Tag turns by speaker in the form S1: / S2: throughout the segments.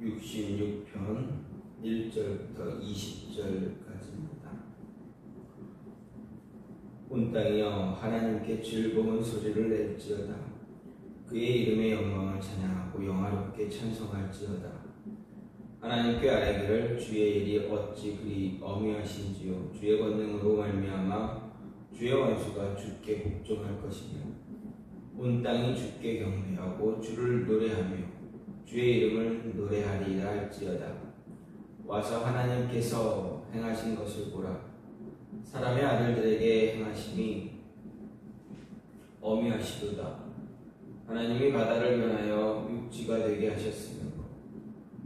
S1: 66편 1절부터 20절까지입니다. 온 땅이여 하나님께 즐거운 소리를 낼지어다. 그의 이름의 영광을 찬양하고 영화롭게 찬송할지어다. 하나님께 아뢰기를 주의 일이 어찌 그리 어미하신지요. 주의 권능으로 말미암아 주의 원수가 주께 복종할 것이며 온 땅이 주께 경배하고 주를 노래하며 주의 이름을 노래하리라 할지어다. 와서 하나님께서 행하신 것을 보라. 사람의 아들들에게 행하심이 어미하시도다. 하나님이 바다를 변하여 육지가 되게 하셨으며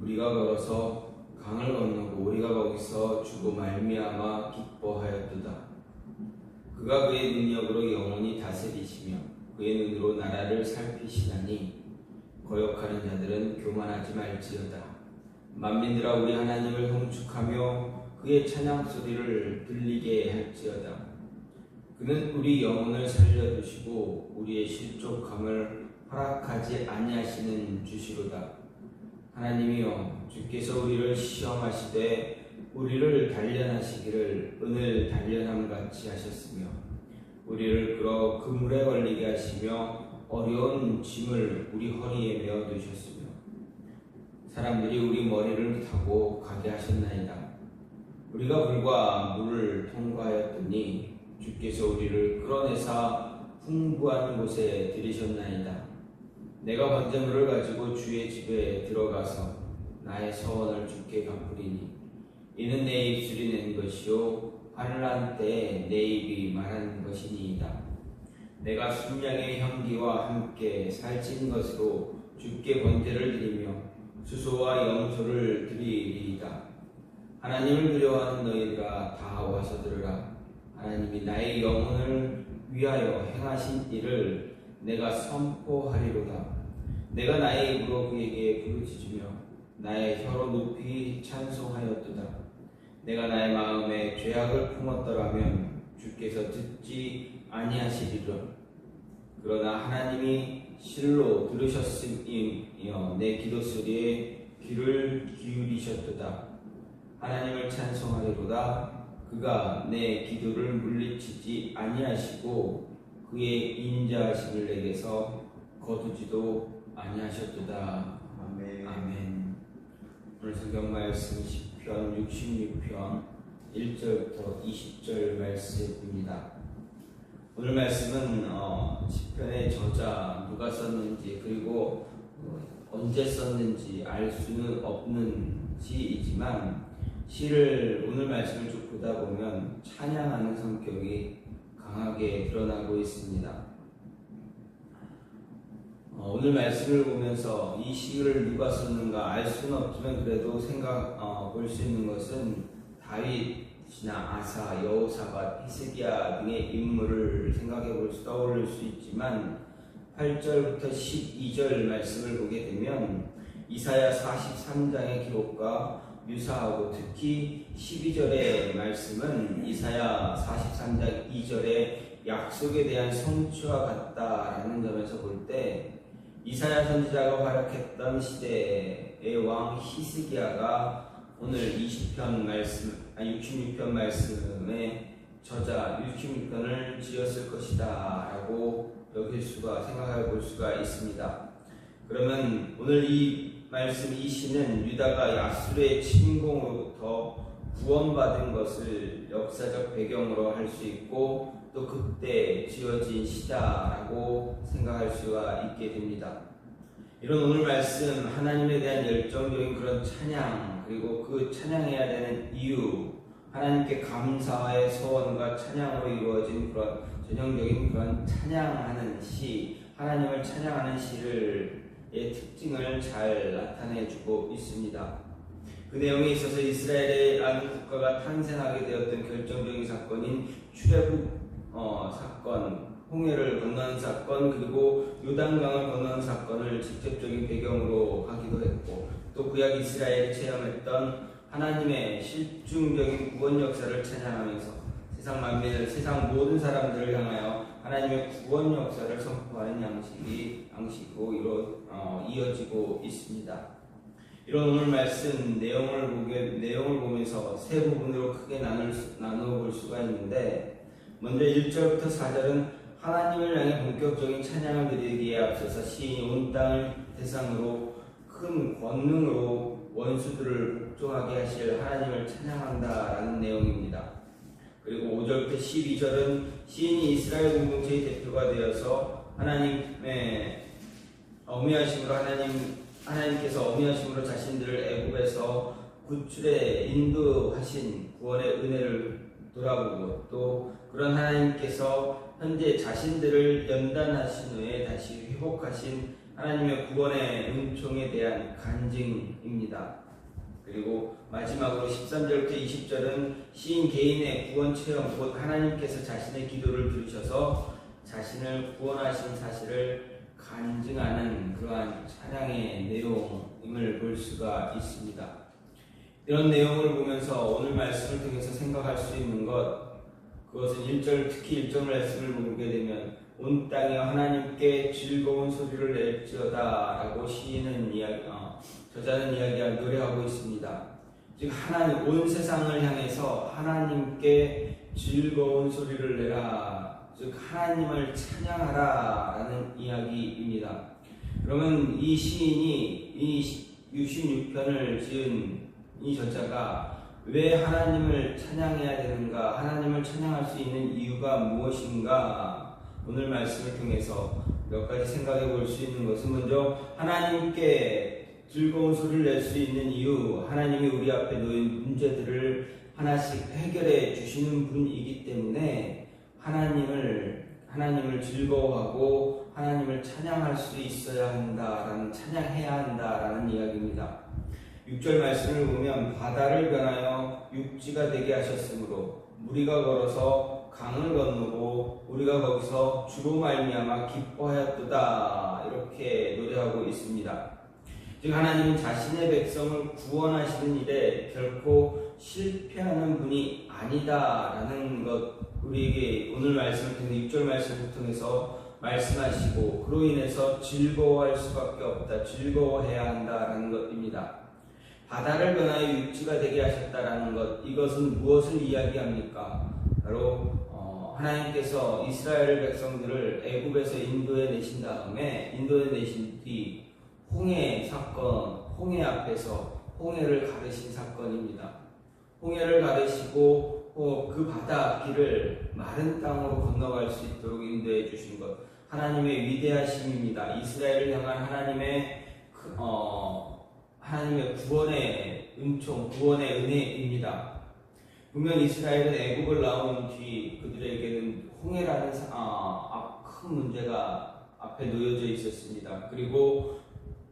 S1: 우리가 걸어서 강을 건너고 우리가 거기서 주고 말미암아 기뻐하였도다. 그가 그의 능력으로 영원히 다스리시며 그의 눈으로 나라를 살피시나니 거역하는 자들은 교만하지 말지어다. 만민들아 우리 하나님을 송축하며 그의 찬양 소리를 들리게 할지어다. 그는 우리 영혼을 살려두시고 우리의 실족함을 허락하지 아니하시는 주시로다. 하나님이여 주께서 우리를 시험하시되 우리를 단련하시기를 은을 단련함같이 하셨으며 우리를 끌어 그물에 걸리게 하시며 어려운 짐을 우리 허리에 메어 두셨으며 사람들이 우리 머리를 타고 가게 하셨나이다. 우리가 불과 물을 통과하였더니 주께서 우리를 끌어내사 풍부한 곳에 들이셨나이다. 내가 번제물을 가지고 주의 집에 들어가서 나의 서원을 주께 갚으리니 이는 내 입술이 낸 것이요 환난 때에 내 입이 말한 것이니이다. 내가 순양의 향기와 함께 살찐 것으로 주께 번제를 드리며 수소와 염소를 드리리이다. 하나님을 두려워하는 너희가 다 와서 들으라. 하나님이 나의 영혼을 위하여 행하신 일을 내가 선포하리로다. 내가 나의 입으로 그에게 부르짖으며 나의 혀로 높이 찬송하였도다. 내가 나의 마음에 죄악을 품었더라면 주께서 듣지 아니하시리라. 그러나 하나님이 실로 들으셨으며 내 기도 소리에 귀를 기울이셨도다. 하나님을 찬송하리로다. 그가 내 기도를 물리치지 아니하시고 그의 인자하심을 내게서 거두지도 아니하셨도다.
S2: 아멘.
S1: 아멘. 오늘 성경 말씀 시편 66편 1절부터 20절 말씀입니다. 오늘 말씀은 시편의 저자 누가 썼는지 그리고 언제 썼는지 알 수는 없는 시이지만 시를 오늘 말씀을 쭉 보다 보면 찬양하는 성격이 강하게 드러나고 있습니다. 오늘 말씀을 보면서 이 시를 누가 썼는가 알 수는 없지만 그래도 볼 수 있는 것은 다윗이나 아사, 여호사밧, 히스기야 등의 인물을 떠올릴 수 있지만 8절부터 12절 말씀을 보게 되면 이사야 43장의 기록과 유사하고 특히 12절의 말씀은 이사야 43장 2절의 약속에 대한 성취와 같다라는 점에서 볼 때 이사야 선지자가 활약했던 시대의 왕 히스기야가 오늘 66편 말씀의 저자 66편을 지었을 것이다 라고 생각해 볼 수가 있습니다. 그러면 오늘 이 시는 유다가 아수르의 침공으로부터 구원받은 것을 역사적 배경으로 할 수 있고 또 그때 지어진 시다라고 생각할 수가 있게 됩니다. 이런 오늘 말씀 하나님에 대한 열정적인 그런 찬양 그리고 그 찬양해야 되는 이유 하나님께 감사의 소원과 찬양으로 이루어진 그런 전형적인 그런 찬양하는 시 하나님을 찬양하는 시를 의 특징을 잘 나타내주고 있습니다. 그 내용에 있어서 이스라엘이라는 국가가 탄생하게 되었던 결정적인 사건인 출애굽 사건, 홍해를 건너는 사건, 그리고 요단강을 건너는 사건을 직접적인 배경으로 하기도 했고 또 구약 이스라엘이 체험했던 하나님의 실중적인 구원 역사를 찬양하면서 세상 모든 사람들을 향하여 하나님의 구원 역사를 선포하는 양식으로 이어지고 있습니다. 이런 오늘 말씀 내용을 보면서 세 부분으로 크게 나누어 볼 수가 있는데, 먼저 1절부터 4절은 하나님을 향해 본격적인 찬양을 드리기에 앞서서 시인이 온 땅을 대상으로 큰 권능으로 원수들을 복종하게 하실 하나님을 찬양한다라는 내용입니다. 그리고 5절부터 12절은 시인이 이스라엘 공동체의 대표가 되어서 하나님의 어미하심으로 하나님께서 어미하심으로 자신들을 애굽에서 구출에 인도하신 구원의 은혜를 돌아보고, 또 그런 하나님께서 현재 자신들을 연단하신 후에 다시 회복하신 하나님의 구원의 은총에 대한 간증입니다. 그리고 마지막으로 13절부터 20절은 시인 개인의 구원 체험, 곧 하나님께서 자신의 기도를 들으셔서 자신을 구원하신 사실을 간증하는 그러한 찬양의 내용임을 볼 수가 있습니다. 이런 내용을 보면서 오늘 말씀을 통해서 생각할 수 있는 그것은 1절, 특히 1절 말씀을 보게 되면 온 땅에 하나님께 즐거운 소리를 낼지어다 라고 저자는 이야기하고 노래하고 있습니다. 즉 하나님, 온 세상을 향해서 하나님께 즐거운 소리를 내라, 즉 하나님을 찬양하라 라는 이야기입니다. 그러면 이 시인이 이 66편을 지은 이 저자가 왜 하나님을 찬양해야 되는가, 하나님을 찬양할 수 있는 이유가 무엇인가, 오늘 말씀을 통해서 몇 가지 생각해 볼 수 있는 것은, 먼저 하나님께 즐거운 소리를 낼 수 있는 이유, 하나님이 우리 앞에 놓인 문제들을 하나씩 해결해 주시는 분이기 때문에 하나님을 즐거워하고 하나님을 찬양할 수 있어야 한다라는, 찬양해야 한다라는 이야기입니다. 6절 말씀을 보면 바다를 변하여 육지가 되게 하셨으므로 무리가 걸어서 강을 건너고 우리가 거기서 주로 말미암아 기뻐하였도다, 이렇게 노래하고 있습니다. 즉 하나님은 자신의 백성을 구원하시는 일에 결코 실패하는 분이 아니다라는 것, 우리에게 오늘 말씀을 통해 6절 말씀을 통해서 말씀하시고, 그로 인해서 즐거워할 수밖에 없다, 즐거워해야 한다라는 것입니다. 바다를 변하여 육지가 되게 하셨다라는 것, 이것은 무엇을 이야기합니까? 바로 하나님께서 이스라엘 백성들을 애굽에서 인도해 내신 뒤 홍해 사건, 홍해 앞에서 홍해를 가르신 사건입니다. 홍해를 가르시고 그 바다 앞길을 마른 땅으로 건너갈 수 있도록 인도해 주신 것, 하나님의 위대하심입니다. 이스라엘을 향한 하나님의 구원의 은총, 구원의 은혜입니다. 분명 이스라엘은 애굽을 나온 뒤 그들에게는 홍해라는 큰 문제가 앞에 놓여져 있었습니다. 그리고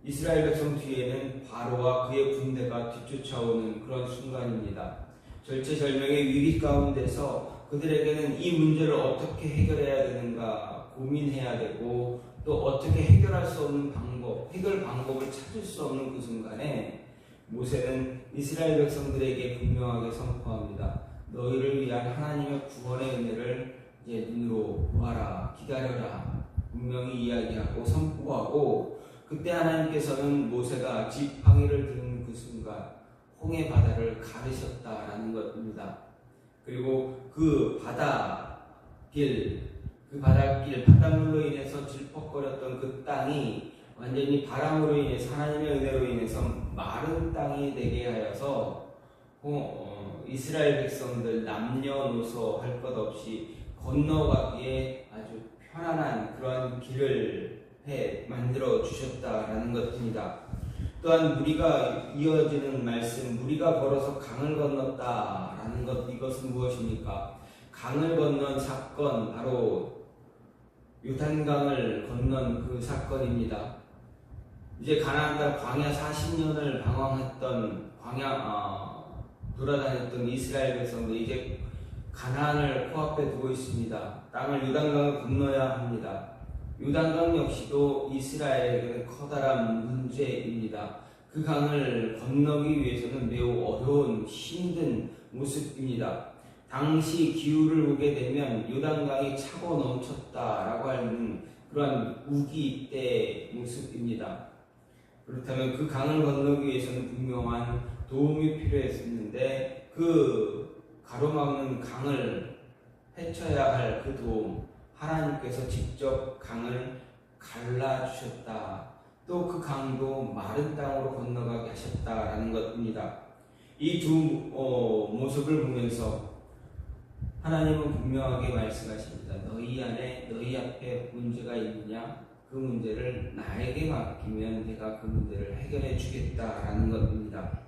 S1: 이스라엘 백성 뒤에는 바로와 그의 군대가 뒤쫓아오는 그런 순간입니다. 절체절명의 위기 가운데서 그들에게는 이 문제를 어떻게 해결해야 되는가 고민해야 되고, 또 어떻게 해결할 수 없는 해결 방법을 찾을 수 없는 그 순간에 모세는 이스라엘 백성들에게 분명하게 선포합니다. 너희를 위한 하나님의 구원의 은혜를 이제 눈으로 보아라, 기다려라, 분명히 이야기하고 선포하고, 그때 하나님께서는 모세가 지팡이를 드는 그 순간 홍해 바다를 가르셨다라는 것입니다. 그리고 그 바닷물로 인해서 질퍽거렸던 그 땅이 완전히 바람으로 인해서, 하나님의 은혜로 인해서 마른 땅이 되게 하여서 이스라엘 백성들 남녀노소 할 것 없이 건너가기에 아주 편안한 그런 길을 만들어 주셨다라는 것입니다. 또한 무리가 이어지는 말씀, 무리가 걸어서 강을 건넜다라는 것, 이것은 무엇입니까? 강을 건넌 사건, 바로 요단강을 건넌 그 사건입니다. 이제 가나안 땅 광야 40년을 방황했던 돌아다녔던 이스라엘 백성들, 이제 가나안을 코앞에 두고 있습니다. 땅을 요단강을 건너야 합니다. 요단강 역시도 이스라엘에게는 커다란 문제입니다. 그 강을 건너기 위해서는 매우 어려운, 힘든 모습입니다. 당시 기후를 보게 되면 요단강이 차고 넘쳤다라고 하는 그런 우기 때 모습입니다. 그렇다면 그 강을 건너기 위해서는 분명한 도움이 필요했었는데 그 가로막는 강을 헤쳐야 할 그 도움, 하나님께서 직접 강을 갈라주셨다. 또 그 강도 마른 땅으로 건너가게 하셨다라는 것입니다. 이 두 모습을 보면서 하나님은 분명하게 말씀하십니다. 너희 안에 너희 앞에 문제가 있느냐? 그 문제를 나에게 맡기면 내가 그 문제를 해결해 주겠다라는 것입니다.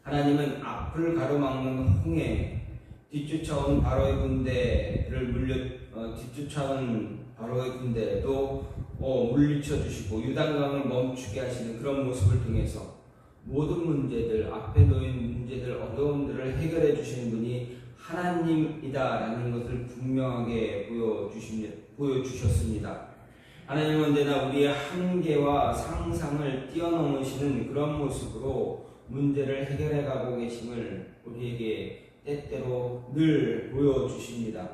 S1: 하나님은 앞을 가로막는 홍해, 뒤쫓아온 바로의 군대를 뒤쫓아온 바로의 군대도 물리쳐 주시고 유단강을 멈추게 하시는 그런 모습을 통해서 모든 문제들, 앞에 놓인 문제들, 어려움들을 해결해 주시는 분이 하나님이다라는 것을 분명하게 보여주셨습니다. 하나님은 언제나 우리의 한계와 상상을 뛰어넘으시는 그런 모습으로 문제를 해결해 가고 계심을 우리에게 때때로 늘 보여주십니다.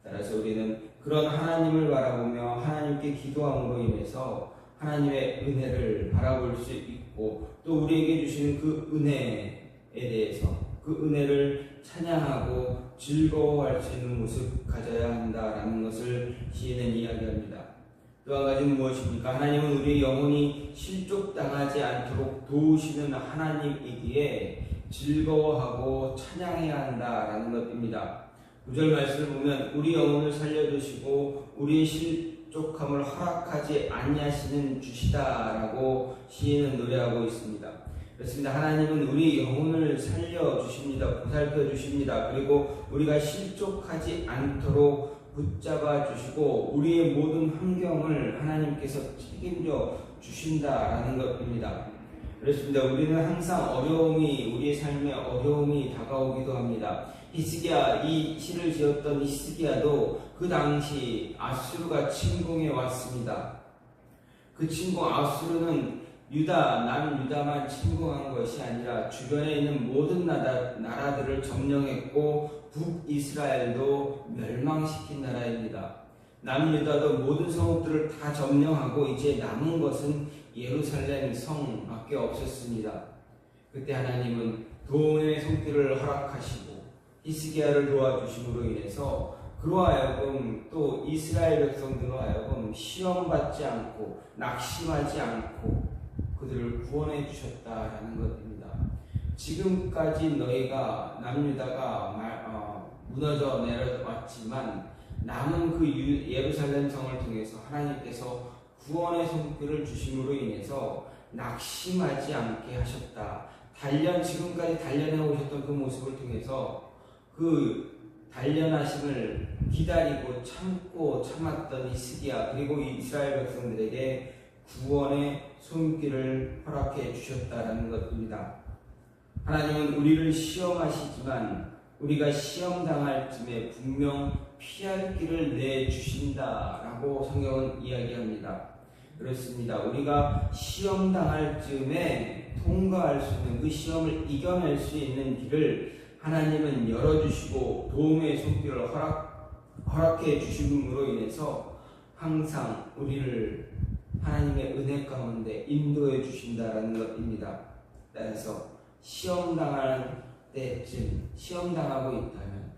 S1: 따라서 우리는 그런 하나님을 바라보며 하나님께 기도함으로 인해서 하나님의 은혜를 바라볼 수 있고 또 우리에게 주시는 그 은혜에 대해서 그 은혜를 찬양하고 즐거워할 수 있는 모습 가져야 한다라는 것을 시인은 이야기합니다. 또 한 가지는 무엇입니까? 하나님은 우리의 영혼이 실족당하지 않도록 도우시는 하나님이기에 즐거워하고 찬양해야 한다라는 것입니다. 9절 말씀을 보면 우리 영혼을 살려주시고 우리의 실족함을 허락하지 아니하시는 주시다라고 시인은 노래하고 있습니다. 그렇습니다. 하나님은 우리 영혼을 살려주십니다. 보살펴주십니다. 그리고 우리가 실족하지 않도록 붙잡아 주시고 우리의 모든 환경을 하나님께서 책임져 주신다라는 것입니다. 그렇습니다. 우리는 항상 우리의 삶에 어려움이 다가오기도 합니다. 히스기야, 이 시를 지었던 히스기야도 그 당시 아수르가 침공해 왔습니다. 그 침공, 아수르는 남유다만 침공한 것이 아니라 주변에 있는 모든 나라들을 점령했고 북이스라엘도 멸망시킨 나라입니다. 남유다도 모든 성읍들을 다 점령하고 이제 남은 것은 예루살렘 성밖에 없었습니다. 그때 하나님은 도움의 손길을 허락하시고 히스기야를 도와주심으로 인해서 그로 하여금 또 이스라엘 백성들로 하여금 시험받지 않고 낙심하지 않고 그들을 구원해 주셨다라는 것입니다. 지금까지 너희가 남유다가 무너져 내려왔지만 남은 그 예루살렘 성을 통해서 하나님께서 구원의 손길을 주심으로 인해서 낙심하지 않게 하셨다. 지금까지 단련해 오셨던 그 모습을 통해서 그 단련하심을 기다리고 참고 참았던 히스기야 그리고 이스라엘 백성들에게 구원의 손길을 허락해 주셨다라는 것입니다. 하나님은 우리를 시험하시지만 우리가 시험당할 쯤에 분명 피할 길을 내주신다라고 성경은 이야기합니다. 그렇습니다. 우리가 시험당할 쯤에 통과할 수 있는 그 시험을 이겨낼 수 있는 길을 하나님은 열어주시고 도움의 손길을 허락해 주심으로 인해서 항상 우리를 하나님의 은혜 가운데 인도해 주신다라는 것입니다. 따라서 시험당할 때쯤 시험당하고 있다면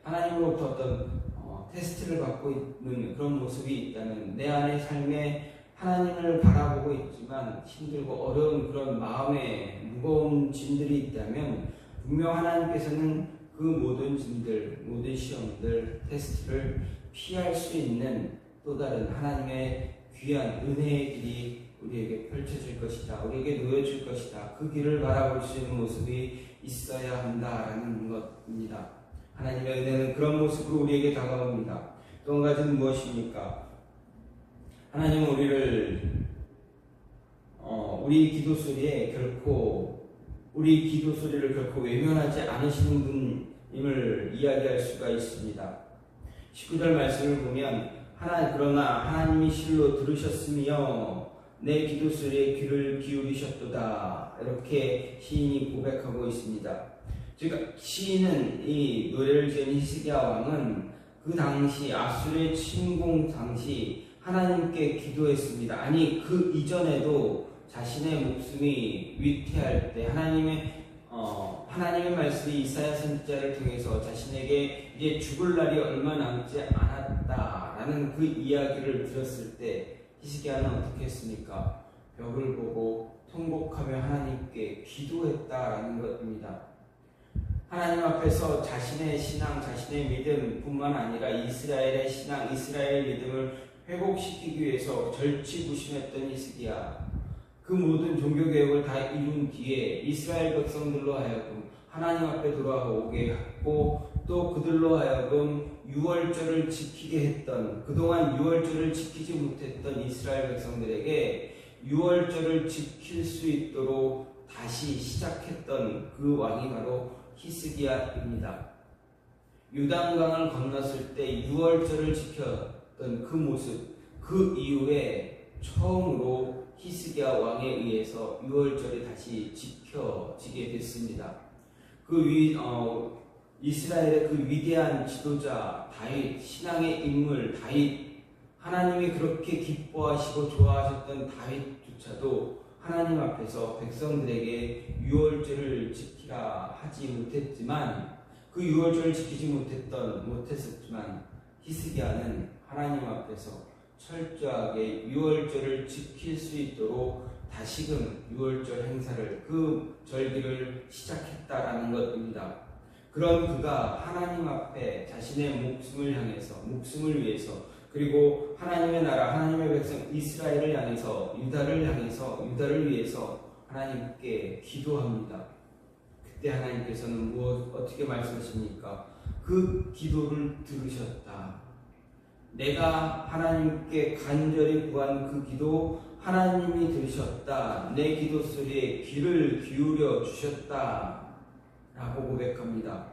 S1: 하나님으로부터 어떤 테스트를 받고 있는 그런 모습이 있다면 내 안의 삶에 하나님을 바라보고 있지만 힘들고 어려운 그런 마음에 무거운 짐들이 있다면 분명 하나님께서는 그 모든 짐들, 모든 시험들, 테스트를 피할 수 있는 또 다른 하나님의 귀한 은혜의 길이 우리에게 펼쳐질 것이다. 우리에게 놓여질 것이다. 그 길을 바라볼 수 있는 모습이 있어야 한다라는 것입니다. 하나님의 은혜는 그런 모습으로 우리에게 다가옵니다. 또 한 가지는 무엇입니까? 하나님은 우리 기도 소리를 결코 외면하지 않으시는 분임을 이야기할 수가 있습니다. 19절 말씀을 보면 그러나 하나님이 실로 들으셨으며 내 기도 소리에 귀를 기울이셨도다 이렇게 시인이 고백하고 있습니다. 즉 시인은 이 노래를 지은 히스기야 왕은 그 당시 아수르의 침공 당시 하나님께 기도했습니다. 아니 그 이전에도 자신의 목숨이 위태할 때 하나님의 말씀이 이사야 선지자를 통해서 자신에게 이제 죽을 날이 얼마 남지 않았다라는 그 이야기를 들었을 때 히스기야는 어떻게 했습니까? 벽을 보고 통곡하며 하나님께 기도했다라는 것입니다. 하나님 앞에서 자신의 신앙, 자신의 믿음뿐만 아니라 이스라엘의 신앙, 이스라엘의 믿음을 회복시키기 위해서 절치부심했던 히스기야. 그 모든 종교개혁을 다 이룬 뒤에 이스라엘 백성들로 하여금 하나님 앞에 돌아오게 했고, 또 그들로 하여금 유월절을 지키게 했던, 그동안 유월절을 지키지 못했던 이스라엘 백성들에게 유월절을 지킬 수 있도록 다시 시작했던 그 왕이 바로 히스기야입니다. 요단강을 건넜을 때 유월절을 지켰던 그 모습, 그 이후에 처음으로 히스기야 왕에 의해서 유월절이 다시 지켜지게 됐습니다. 이스라엘의 그 위대한 지도자 다윗, 신앙의 인물 다윗, 하나님이 그렇게 기뻐하시고 좋아하셨던 다윗조차도 하나님 앞에서 백성들에게 유월절을 지키라 하지 못했지만, 그 유월절을 지키지 못했었지만 히스기야는 하나님 앞에서 철저하게 유월절을 지킬 수 있도록 다시금 유월절 행사를, 그 절기를 시작했다라는 것입니다. 그런 그가 하나님 앞에 자신의 목숨을 위해서, 그리고 하나님의 나라, 하나님의 백성 이스라엘을 향해서, 유다를 위해서 하나님께 기도합니다. 그때 하나님께서는 어떻게 말씀하십니까? 그 기도를 들으셨다. 내가 하나님께 간절히 구한 그 기도 하나님이 들으셨다. 내 기도 소리에 귀를 기울여 주셨다. 라고 고백합니다.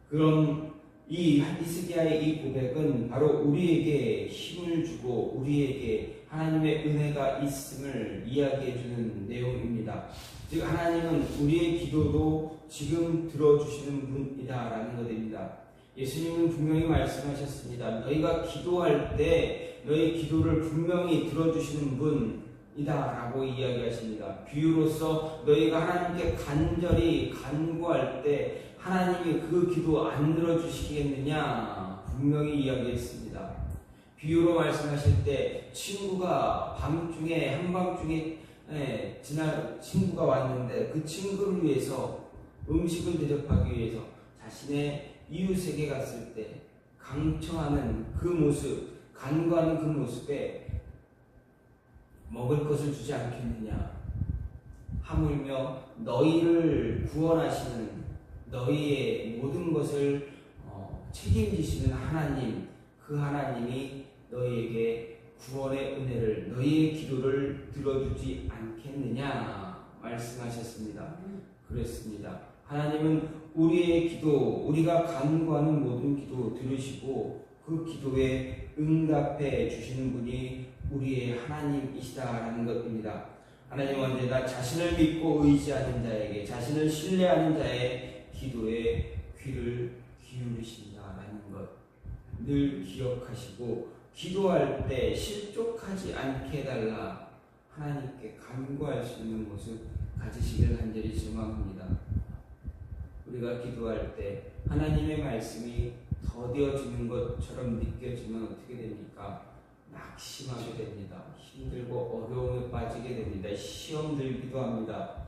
S1: 그럼 이 히스기야의 이 고백은 바로 우리에게 힘을 주고 우리에게 하나님의 은혜가 있음을 이야기해 주는 내용입니다. 즉 하나님은 우리의 기도도 지금 들어주시는 분이다라는 것입니다. 예수님은 분명히 말씀하셨습니다. 너희가 기도할 때 너희 기도를 분명히 들어주시는 분이다라고 이야기하십니다. 비유로서 너희가 하나님께 간절히 간구할 때 하나님이 그 기도 안 들어주시겠느냐 분명히 이야기했습니다. 비유로 말씀하실 때 친구가 한밤중에 친구가 왔는데 그 친구를 위해서 음식을 대접하기 위해서 자신의 이웃에게 갔을 때 강청하는 그 모습, 간구하는 그 모습에 먹을 것을 주지 않겠느냐. 하물며 너희를 구원하시는, 너희의 모든 것을 책임지시는 하나님, 그 하나님이 너희에게 구원의 은혜를, 너희의 기도를 들어주지 않겠느냐 말씀하셨습니다. 그랬습니다. 하나님은 우리의 기도, 우리가 간구하는 모든 기도 들으시고 그 기도에 응답해 주시는 분이 우리의 하나님이시다라는 것입니다. 하나님은 언제나 자신을 믿고 의지하는 자에게, 자신을 신뢰하는 자의 기도에 귀를 기울이신다라는 것 늘 기억하시고, 기도할 때 실족하지 않게 해달라 하나님께 간구할 수 있는 모습 가지시길 간절히 소망합니다. 우리가 기도할 때 하나님의 말씀이 더뎌지는 것처럼 느껴지면 어떻게 됩니까? 낙심하게 됩니다. 힘들고 어려움에 빠지게 됩니다. 시험 들기도 합니다.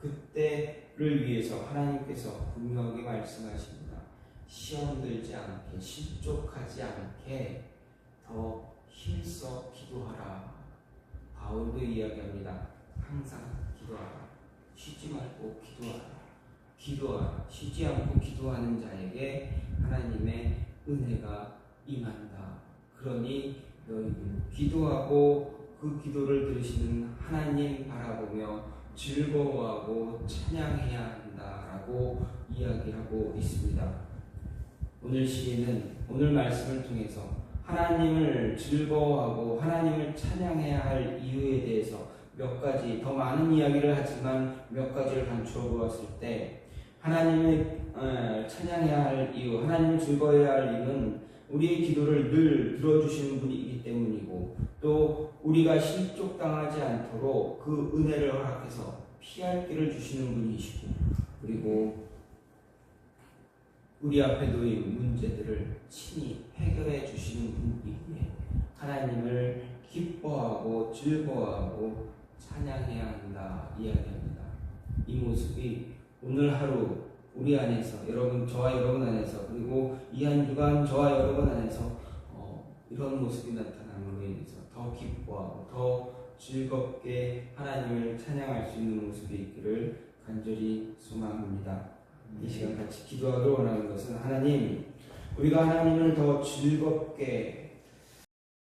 S1: 그때를 위해서 하나님께서 분명하게 말씀하십니다. 시험 들지 않게, 실족하지 않게 더 힘써 기도하라. 바울도 이야기합니다. 항상 기도하라. 쉬지 말고 기도하라. 쉬지 않고 기도하는 자에게 하나님의 은혜가 임한다. 그러니 너희는 기도하고 그 기도를 들으시는 하나님 바라보며 즐거워하고 찬양해야 한다라고 이야기하고 있습니다. 오늘 시인은 오늘 말씀을 통해서 하나님을 즐거워하고 하나님을 찬양해야 할 이유에 대해서 몇 가지, 더 많은 이야기를 하지만 몇 가지를 간추어 보았을 때, 하나님을 찬양해야 할 이유, 하나님을 즐거워해야 할 이유는 우리의 기도를 늘 들어주시는 분이기 때문이고, 또 우리가 실족당하지 않도록 그 은혜를 허락해서 피할 길을 주시는 분이시고, 그리고 우리 앞에 놓인 문제들을 친히 해결해 주시는 분이기에 하나님을 기뻐하고 즐거워하고 찬양해야 한다 이야기합니다. 이 모습이 오늘 하루 우리 안에서, 저와 여러분 안에서, 그리고 이 한 주간 저와 여러분 안에서 이런 모습이 나타남으로 인해서 더 기뻐하고 더 즐겁게 하나님을 찬양할 수 있는 모습이 있기를 간절히 소망합니다. 이 시간 같이 기도하기를 원하는 것은, 하나님, 우리가 하나님을 더 즐겁게